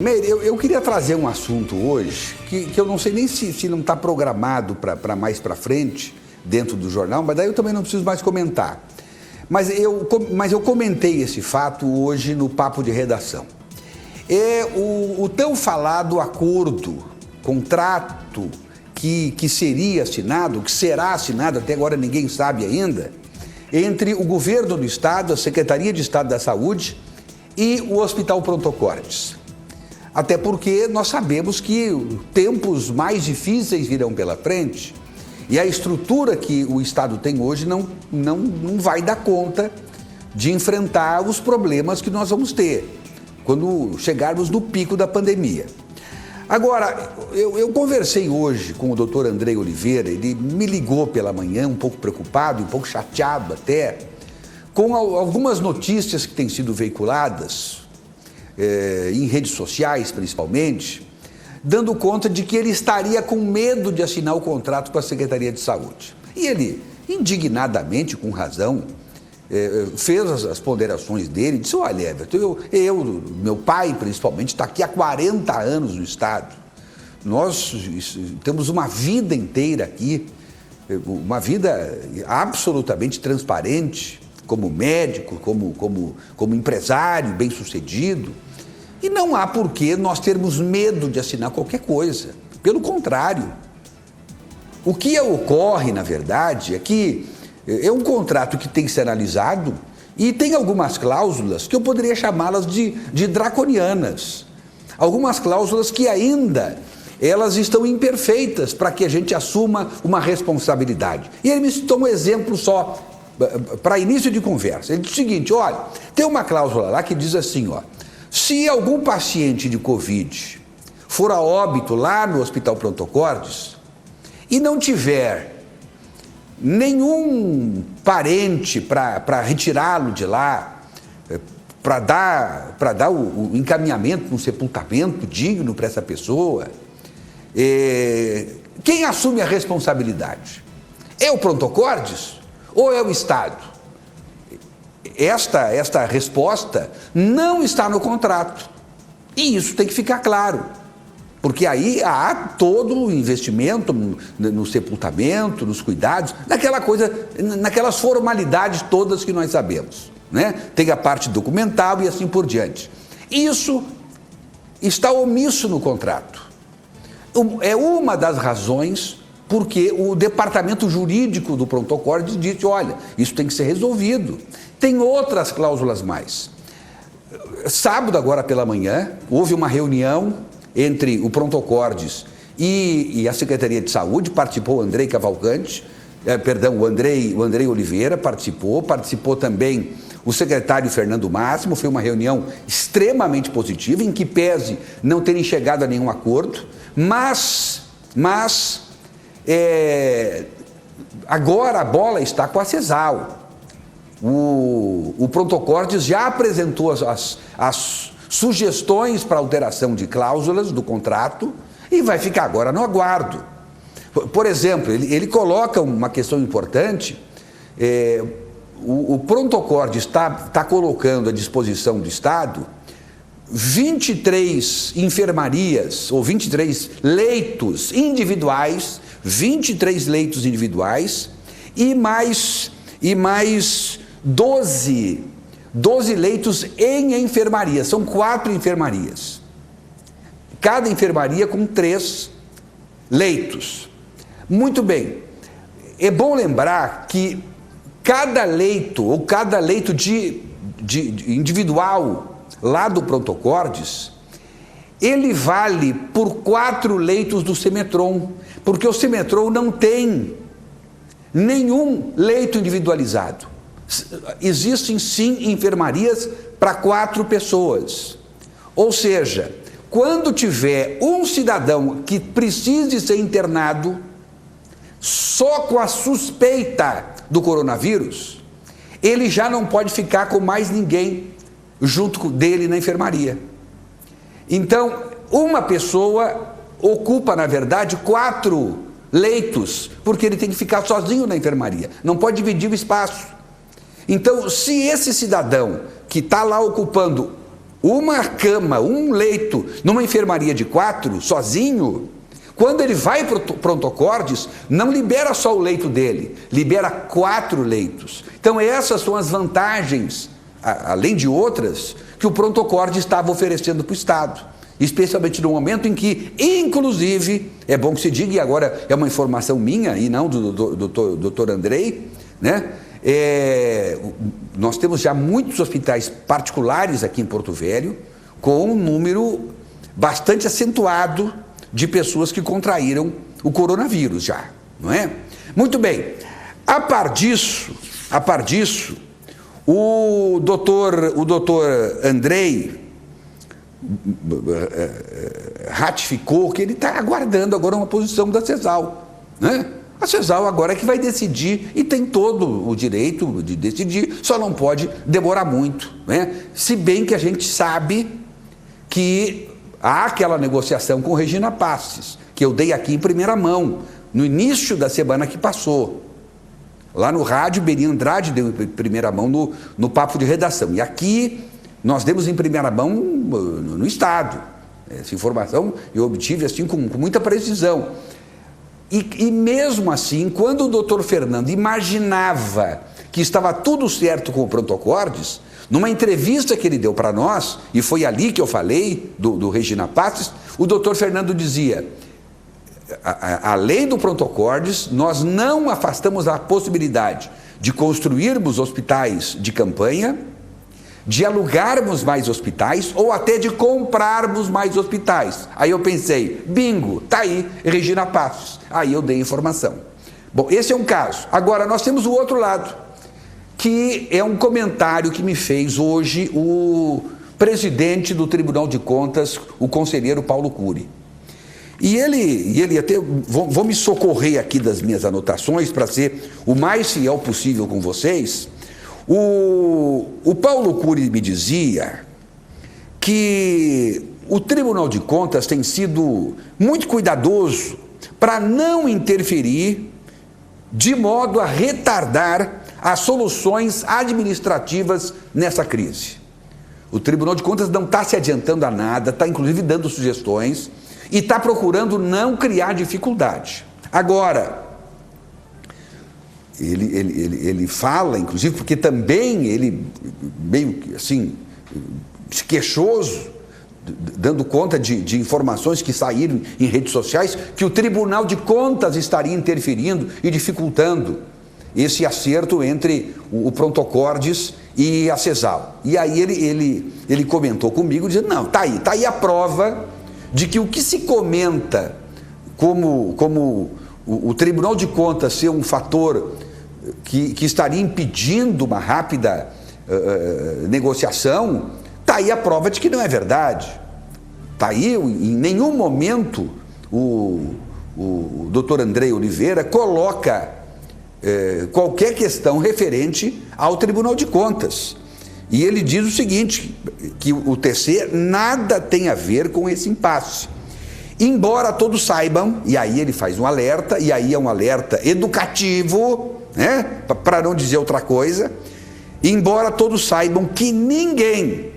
Meire, eu queria trazer um assunto hoje que eu não sei nem se não está programado para mais para frente dentro do jornal, mas daí eu também não preciso mais comentar. Mas eu comentei esse fato hoje no Papo de Redação. É o tão falado acordo, contrato que seria assinado, que será assinado, até agora ninguém sabe ainda, entre o governo do Estado, a Secretaria de Estado da Saúde e o Hospital Pronto Cortes. Até porque nós sabemos que tempos mais difíceis virão pela frente e a estrutura que o Estado tem hoje não vai dar conta de enfrentar os problemas que nós vamos ter quando chegarmos no pico da pandemia. Agora, eu conversei hoje com o Dr. Andrei Oliveira, ele me ligou pela manhã um pouco preocupado, um pouco chateado até, com algumas notícias que têm sido veiculadas, em redes sociais principalmente, dando conta de que ele estaria com medo de assinar o contrato com a Secretaria de Saúde. E ele, indignadamente, com razão, fez as ponderações dele, disse: olha, Everton, meu pai principalmente, está aqui há 40 anos no Estado, nós temos uma vida inteira aqui, uma vida absolutamente transparente, como médico, como empresário bem-sucedido, e não há por que nós termos medo de assinar qualquer coisa. Pelo contrário, o que ocorre, na verdade, é que é um contrato que tem que ser analisado e tem algumas cláusulas que eu poderia chamá-las de draconianas. Algumas cláusulas que ainda elas estão imperfeitas para que a gente assuma uma responsabilidade. E ele me citou um exemplo só, para início de conversa. Ele disse o seguinte: olha, tem uma cláusula lá que diz assim, ó, se algum paciente de Covid for a óbito lá no Hospital Pronto Cortes e não tiver nenhum parente para retirá-lo de lá, para dar o encaminhamento, um sepultamento digno para essa pessoa, quem assume a responsabilidade? É o Pronto Cortes ou é o Estado? Esta resposta não está no contrato. E isso tem que ficar claro. Porque aí há todo o investimento no sepultamento, nos cuidados, naquelas formalidades todas que nós sabemos, né? Tem a parte documental e assim por diante. Isso está omisso no contrato. É uma das razões porque o departamento jurídico do Pronto Cortes disse: olha, isso tem que ser resolvido. Tem outras cláusulas mais. Sábado, agora pela manhã, houve uma reunião entre o Pronto Cortes e a Secretaria de Saúde, participou o Andrei Cavalcante, o Andrei Oliveira participou também o secretário Fernando Máximo. Foi uma reunião extremamente positiva, em que pese não terem chegado a nenhum acordo, mas agora a bola está com a CESAL. O Pronto Cortes já apresentou as sugestões para alteração de cláusulas do contrato e vai ficar agora no aguardo. Por exemplo, ele coloca uma questão importante. O Pronto Cortes está colocando à disposição do Estado 23 enfermarias ou 23 leitos individuais, 23 leitos individuais e mais 12 leitos em enfermaria. São 4 enfermarias. Cada enfermaria com 3 leitos. Muito bem. É bom lembrar que cada leito individual lá do Pronto Cortes, ele vale por 4 leitos do Semetron, porque o Semetron não tem nenhum leito individualizado. Existem sim enfermarias para 4 pessoas. Ou seja, quando tiver um cidadão que precise ser internado só com a suspeita do coronavírus, ele já não pode ficar com mais ninguém junto dele na enfermaria. Então, uma pessoa ocupa, na verdade, 4 leitos, porque ele tem que ficar sozinho na enfermaria, não pode dividir o espaço. Então, se esse cidadão que está lá ocupando uma cama, um leito, numa enfermaria de 4, sozinho, quando ele vai para o pronto-acordes, não libera só o leito dele, libera 4 leitos. Então essas são as vantagens, além de outras, que o pronto-acordes estava oferecendo para o Estado. Especialmente no momento em que, inclusive, é bom que se diga, e agora é uma informação minha e não do doutor Andrei, né? Nós temos já muitos hospitais particulares aqui em Porto Velho, com um número bastante acentuado de pessoas que contraíram o coronavírus já, não é? Muito bem, a par disso, o doutor Andrei ratificou que ele está aguardando agora uma posição da CESAL, né? A CESAL agora é que vai decidir e tem todo o direito de decidir, só não pode demorar muito, né? Se bem que a gente sabe que há aquela negociação com Regina Passes, que eu dei aqui em primeira mão, no início da semana que passou. Lá no rádio, Beni Andrade deu em primeira mão no papo de redação. E aqui nós demos em primeira mão no Estado. Essa informação eu obtive assim com muita precisão. E mesmo assim, quando o doutor Fernando imaginava que estava tudo certo com o pronto-acordes, numa entrevista que ele deu para nós, e foi ali que eu falei do Regina Passes, o doutor Fernando dizia: além do pronto-acordes, nós não afastamos a possibilidade de construirmos hospitais de campanha, de alugarmos mais hospitais ou até de comprarmos mais hospitais. Aí eu pensei, bingo, tá aí, Regina Passos. Aí eu dei informação. Bom, esse é um caso. Agora, nós temos o outro lado, que é um comentário que me fez hoje o presidente do Tribunal de Contas, o conselheiro Paulo Cury. E ele até, vou me socorrer aqui das minhas anotações para ser o mais fiel possível com vocês. O Paulo Cury me dizia que o Tribunal de Contas tem sido muito cuidadoso para não interferir de modo a retardar as soluções administrativas nessa crise. O Tribunal de Contas não está se adiantando a nada, está inclusive dando sugestões e está procurando não criar dificuldade. Agora, ele fala, inclusive, porque também ele, meio que assim, queixoso, dando conta de informações que saíram em redes sociais, que o Tribunal de Contas estaria interferindo e dificultando esse acerto entre o pronto-acordes e a CESAL. E aí ele comentou comigo, dizendo, não, tá aí a prova de que o que se comenta como o Tribunal de Contas ser um fator que estaria impedindo uma rápida negociação, está aí a prova de que não é verdade. Está aí, em nenhum momento o doutor Andrei Oliveira coloca qualquer questão referente ao Tribunal de Contas. E ele diz o seguinte, que o TC nada tem a ver com esse impasse. Embora todos saibam, e aí ele faz um alerta, e aí é um alerta educativo, né, para não dizer outra coisa, embora todos saibam que ninguém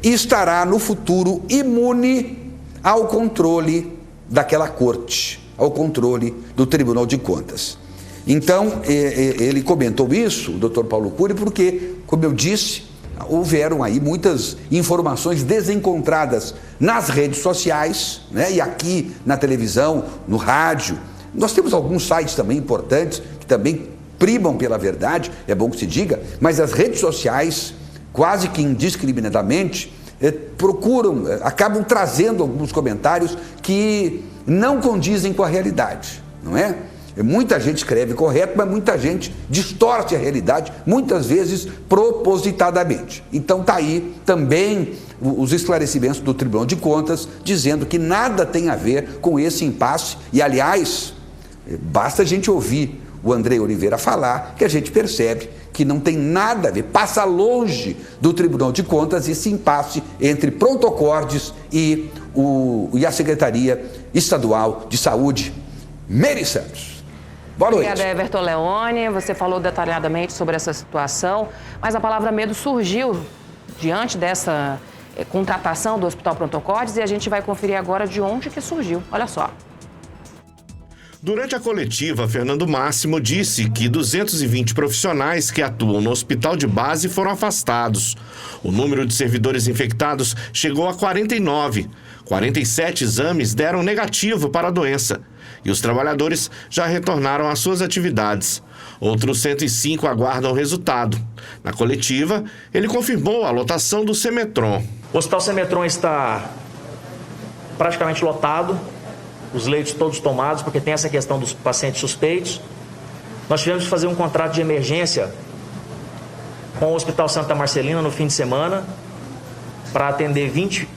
estará no futuro imune ao controle daquela corte, ao controle do Tribunal de Contas. Então, ele comentou isso, o doutor Paulo Cury, porque, como eu disse, houveram aí muitas informações desencontradas nas redes sociais, né, e aqui na televisão, no rádio. Nós temos alguns sites também importantes, que também primam pela verdade, é bom que se diga, mas as redes sociais, quase que indiscriminadamente, acabam trazendo alguns comentários que não condizem com a realidade, não é? Muita gente escreve correto, mas muita gente distorce a realidade, muitas vezes propositadamente. Então está aí também os esclarecimentos do Tribunal de Contas, dizendo que nada tem a ver com esse impasse. E, aliás, basta a gente ouvir o Andrei Oliveira falar, que a gente percebe que não tem nada a ver, passa longe do Tribunal de Contas esse impasse entre pronto-acordes e a Secretaria Estadual de Saúde. Meire Santos. Boa noite. Obrigada, Everton Leone. Você falou detalhadamente sobre essa situação, mas a palavra medo surgiu diante dessa contratação do Hospital Pronto Acordes, e a gente vai conferir agora de onde que surgiu. Olha só. Durante a coletiva, Fernando Máximo disse que 220 profissionais que atuam no hospital de base foram afastados. O número de servidores infectados chegou a 49. 47 exames deram negativo para a doença e os trabalhadores já retornaram às suas atividades. Outros 105 aguardam o resultado. Na coletiva, ele confirmou a lotação do Semetron. O Hospital Semetron está praticamente lotado, os leitos todos tomados, porque tem essa questão dos pacientes suspeitos. Nós tivemos que fazer um contrato de emergência com o Hospital Santa Marcelina no fim de semana para atender 20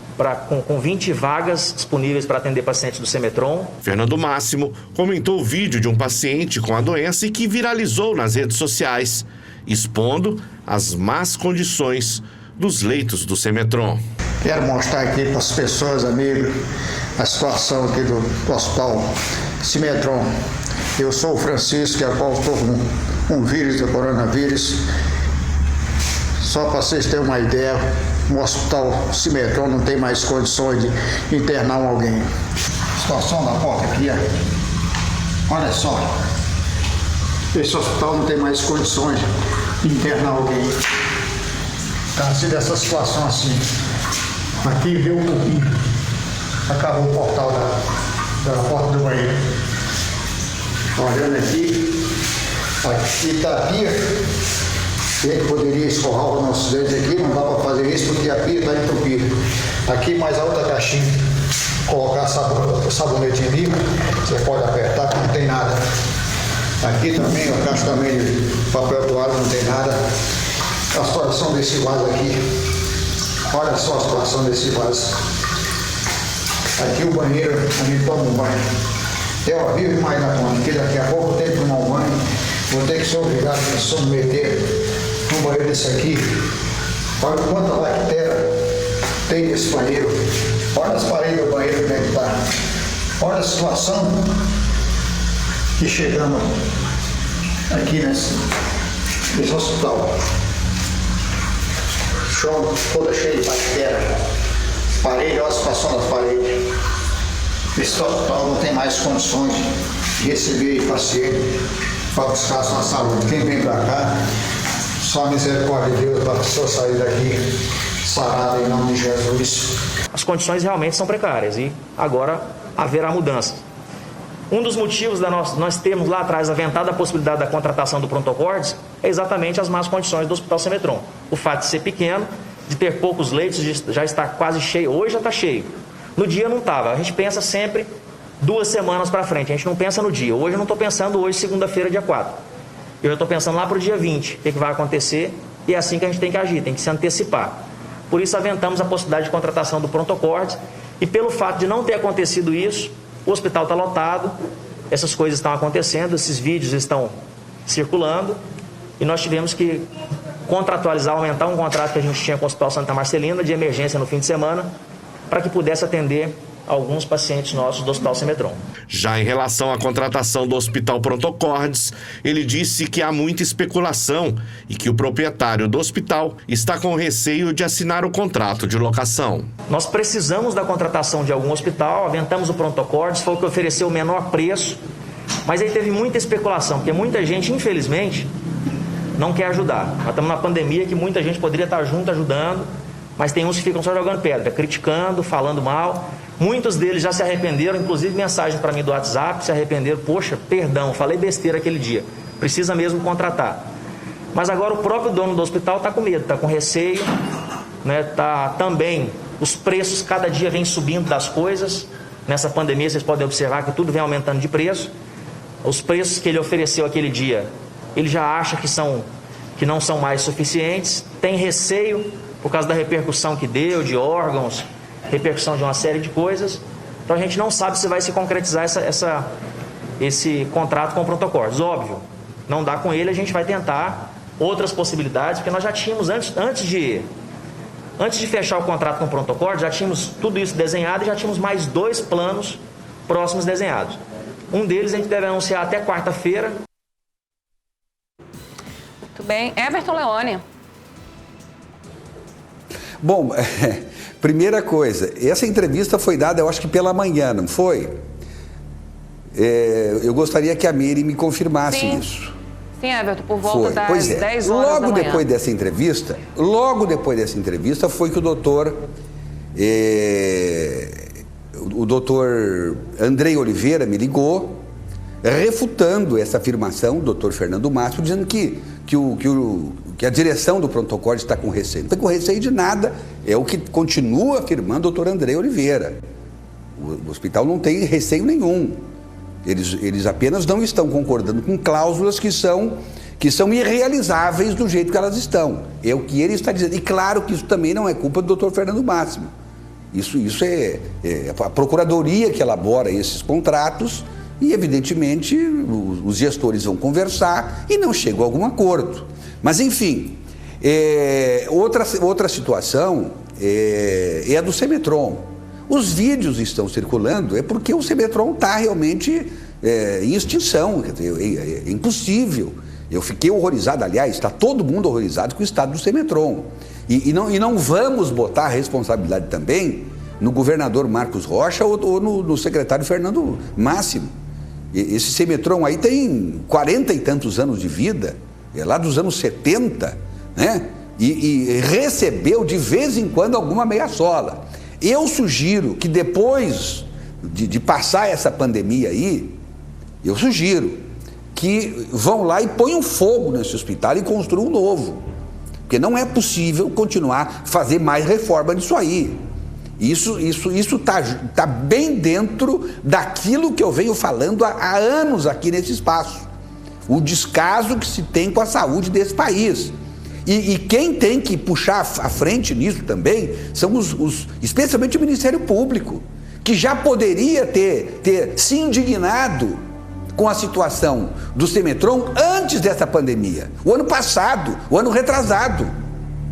vagas disponíveis para atender pacientes do Semetron. Fernando Máximo comentou o vídeo de um paciente com a doença e que viralizou nas redes sociais, expondo as más condições dos leitos do Semetron. Quero mostrar aqui para as pessoas, amigos, a situação aqui do Hospital Semetron. Eu sou o Francisco, a qual estou com um vírus do coronavírus. Só para vocês terem uma ideia, o Hospital Semetron não tem mais condições de internar alguém. A situação da porta aqui, ó. Olha só. Esse hospital não tem mais condições de internar alguém. Está sendo essa situação assim. Aqui deu um pouquinho. Acabou o portal da porta do banheiro. Olhando aqui está a pia. Ele poderia escovar os nossos dentes aqui, não dá para fazer isso porque a pia está entupida. Aqui mais a outra caixinha, colocar sabonete em mim, você pode apertar que não tem nada. Aqui também, a caixa também de papel toalha não tem nada. A situação desse vaso aqui, olha só a situação desse vaso. Aqui o banheiro, a gente toma um banho. Eu vivo mais na conta, porque daqui a pouco eu tenho que tomar um banho, vou ter que ser obrigado a me submeter no banheiro desse aqui. Olha quanta bactéria tem nesse banheiro. Olha as paredes do banheiro como é que está. Olha a situação que chegamos aqui nesse hospital. Chão toda cheia de bactéria. Parede, olha a situação das paredes. Esse hospital não tem mais condições de receber paciente para buscar a sua saúde. Quem vem para cá, só a misericórdia de Deus para a pessoa sair daqui sarada em nome de Jesus. As condições realmente são precárias e agora haverá mudança. Um dos motivos nós termos lá atrás aventado a possibilidade da contratação do Pronto Acordes é exatamente as más condições do Hospital Semetron. O fato de ser pequeno, de ter poucos leitos, de já estar quase cheio. Hoje já está cheio. No dia não estava. A gente pensa sempre 2 semanas para frente. A gente não pensa no dia. Hoje eu não estou pensando hoje, segunda-feira, dia 4. Eu já estou pensando lá para o dia 20. O que vai acontecer? E é assim que a gente tem que agir, tem que se antecipar. Por isso aventamos a possibilidade de contratação do Pronto Acordes. E pelo fato de não ter acontecido isso, o hospital está lotado, essas coisas estão acontecendo, esses vídeos estão circulando. E nós tivemos que contratualizar, aumentar um contrato que a gente tinha com o Hospital Santa Marcelina de emergência no fim de semana, para que pudesse atender alguns pacientes nossos do Hospital Semetron. Já em relação à contratação do Hospital Pronto Acordes, ele disse que há muita especulação e que o proprietário do hospital está com receio de assinar o contrato de locação. Nós precisamos da contratação de algum hospital, aventamos o Pronto Acordes, foi o que ofereceu o menor preço, mas aí teve muita especulação, porque muita gente, infelizmente, não quer ajudar. Nós estamos na pandemia que muita gente poderia estar junto ajudando, mas tem uns que ficam só jogando pedra, criticando, falando mal. Muitos deles já se arrependeram, inclusive mensagem para mim do WhatsApp, se arrependeram. Poxa, perdão, falei besteira aquele dia. Precisa mesmo contratar. Mas agora o próprio dono do hospital está com medo, está com receio, né? Tá também, os preços cada dia vêm subindo das coisas. Nessa pandemia vocês podem observar que tudo vem aumentando de preço. Os preços que ele ofereceu aquele dia, ele já acha que não são mais suficientes. Tem receio por causa da repercussão que deu, de órgãos, repercussão de uma série de coisas. Então a gente não sabe se vai se concretizar esse contrato com o Pronto Acordes. Óbvio, não dá com ele, a gente vai tentar outras possibilidades, porque nós já tínhamos, antes de fechar o contrato com o Pronto Acordes, já tínhamos tudo isso desenhado e já tínhamos mais 2 planos próximos desenhados. Um deles a gente deve anunciar até quarta-feira. Muito bem. Everton Leone. Bom, primeira coisa, essa entrevista foi dada, eu acho que pela manhã, não foi? Eu gostaria que a Meire me confirmasse isso. Sim, Everton, por volta das 10 horas logo da manhã. depois dessa entrevista foi que o doutor Andrei Oliveira me ligou, refutando essa afirmação, o doutor Fernando Máximo, dizendo que a direção do pronto-socorro está com receio. Não está com receio de nada, é o que continua afirmando o doutor Andrei Oliveira. O hospital não tem receio nenhum. Eles apenas não estão concordando com cláusulas que são irrealizáveis do jeito que elas estão. É o que ele está dizendo. E claro que isso também não é culpa do doutor Fernando Máximo. Isso é a procuradoria que elabora esses contratos e, evidentemente, os gestores vão conversar e não chegam a algum acordo. Mas, enfim, outra situação é a do Semetron. Os vídeos estão circulando, é porque o Semetron está realmente em extinção, quer dizer, é impossível. Eu fiquei horrorizado, aliás, está todo mundo horrorizado com o estado do Semetron. E não vamos botar a responsabilidade também no governador Marcos Rocha ou no secretário Fernando Máximo. Esse Semetron aí tem 40 e tantos anos de vida, é lá dos anos 70, né? E recebeu de vez em quando alguma meia-sola. Eu sugiro que depois de passar essa pandemia aí, eu sugiro que vão lá e ponham fogo nesse hospital e construam um novo. Porque não é possível continuar a fazer mais reforma disso aí. Isso tá bem dentro daquilo que eu venho falando há anos aqui nesse espaço. O descaso que se tem com a saúde desse país. E quem tem que puxar à frente nisso também são especialmente o Ministério Público, que já poderia ter se indignado com a situação do Semetron antes dessa pandemia, o ano passado, o ano retrasado.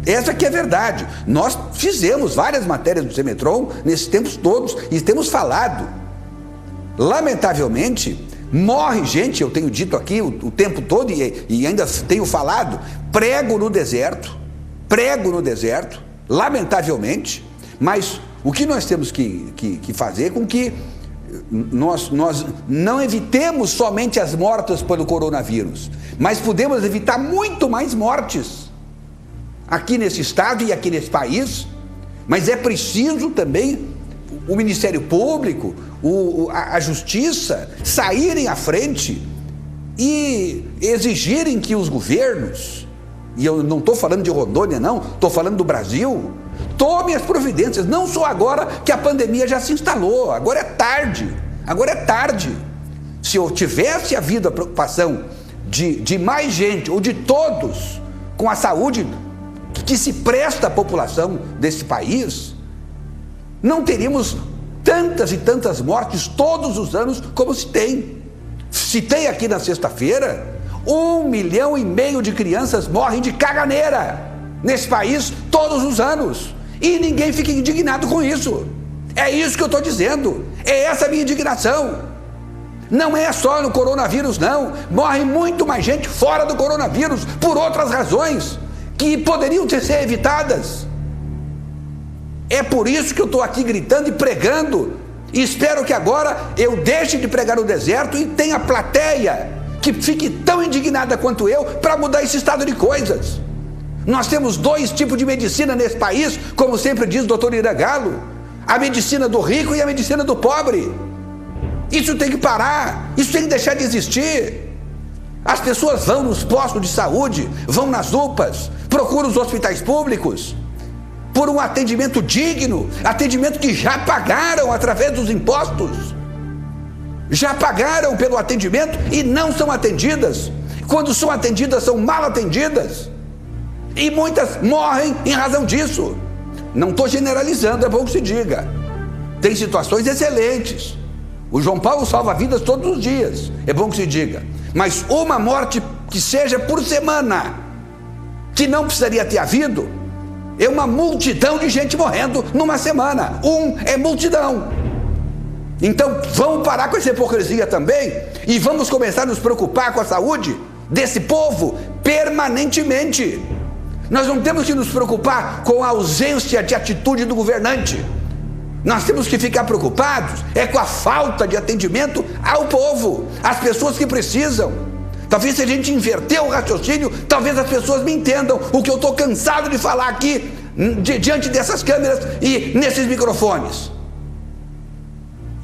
Essa que é a verdade. Nós fizemos várias matérias do Semetron nesses tempos todos e temos falado. Lamentavelmente, morre gente, eu tenho dito aqui o tempo todo e ainda tenho falado, prego no deserto, lamentavelmente, mas o que nós temos que fazer com que nós não evitemos somente as mortes pelo coronavírus, mas podemos evitar muito mais mortes aqui nesse estado e aqui nesse país, mas é preciso também o Ministério Público, a Justiça saírem à frente e exigirem que os governos, e eu não estou falando de Rondônia não, estou falando do Brasil, tomem as providências, não só agora que a pandemia já se instalou, agora é tarde. Se eu tivesse havido a preocupação de mais gente, ou de todos, com a saúde que se presta à população desse país, não teríamos tantas e tantas mortes todos os anos como se tem. Citei aqui na sexta-feira, 1,5 milhão de crianças morrem de caganeira nesse país todos os anos. E ninguém fica indignado com isso. É isso que eu estou dizendo. É essa a minha indignação. Não é só no coronavírus, não. Morre muito mais gente fora do coronavírus por outras razões que poderiam ser evitadas. É por isso que eu estou aqui gritando e pregando. E espero que agora eu deixe de pregar no deserto e tenha plateia que fique tão indignada quanto eu para mudar esse estado de coisas. Nós temos 2 tipos de medicina nesse país, como sempre diz o doutor Iragalo: a medicina do rico e a medicina do pobre. Isso tem que parar, isso tem que deixar de existir. As pessoas vão nos postos de saúde, vão nas UPAs, procuram os hospitais públicos por um atendimento digno, atendimento que já pagaram através dos impostos, já pagaram pelo atendimento e não são atendidas. Quando são atendidas, são mal atendidas, e muitas morrem em razão disso. Não estou generalizando, é bom que se diga. Tem situações excelentes. O João Paulo salva vidas todos os dias, é bom que se diga. Mas uma morte que seja por semana, que não precisaria ter havido, é uma multidão de gente morrendo numa semana. É multidão. Então vamos parar com essa hipocrisia também e vamos começar a nos preocupar com a saúde desse povo permanentemente. Nós não temos que nos preocupar com a ausência de atitude do governante. Nós temos que ficar preocupados com a falta de atendimento ao povo, às pessoas que precisam. Talvez se a gente inverter o raciocínio, talvez as pessoas me entendam o que eu estou cansado de falar aqui, diante dessas câmeras e nesses microfones.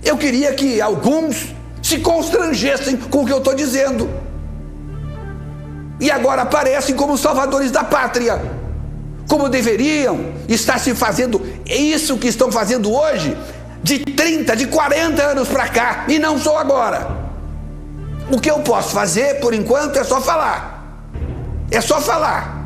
Eu queria que alguns se constrangessem com o que eu estou dizendo. E agora aparecem como salvadores da pátria, como deveriam estar se fazendo isso que estão fazendo hoje, de 30, de 40 anos para cá, e não só agora. O que eu posso fazer, por enquanto, é só falar. É só falar.